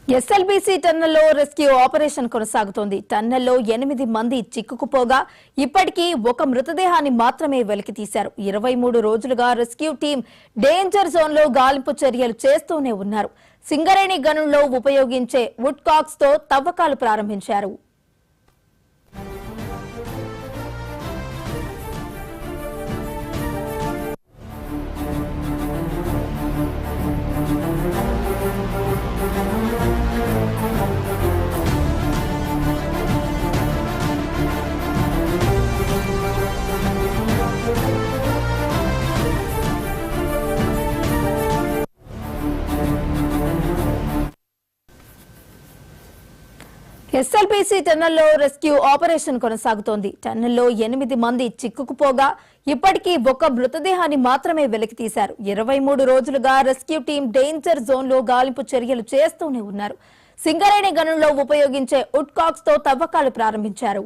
SLBC టన్నెల్లో rescue operation కొనసాగుతోంది. టన్నెల్లో 8 మంది చిక్కుకుపోగా ఇప్పటికీ ఒక మృతదేహాన్ని మాత్రమే వెలికితీశారు. 23 రోజులుగా రెస్క్యూ టీం డేంజర్ జోన్లో గాలింపు చర్యలు చేస్తూనే ఉన్నారు. సింగరేణి గనుల్లో ఉపయోగించే వుడ్ కాక్స్ తో తవ్వకాలు ప్రారంభించారు. ఎస్ఎల్బీసీ టన్నెల్లో రెస్క్యూ ఆపరేషన్ కొనసాగుతోంది. టన్నెల్లో 8 మంది చిక్కుకుపోగా ఇప్పటికీ ఒక మృతదేహాన్ని మాత్రమే వెలికితీశారు. 23 రోజులుగా రెస్క్యూ టీం డేంజర్ జోన్లో గాలింపు చర్యలు చేస్తూనే ఉన్నారు. సింగరేణి గనుల్లో ఉపయోగించే వుడ్ కాక్స్ తో తవ్వకాలు ప్రారంభించారు.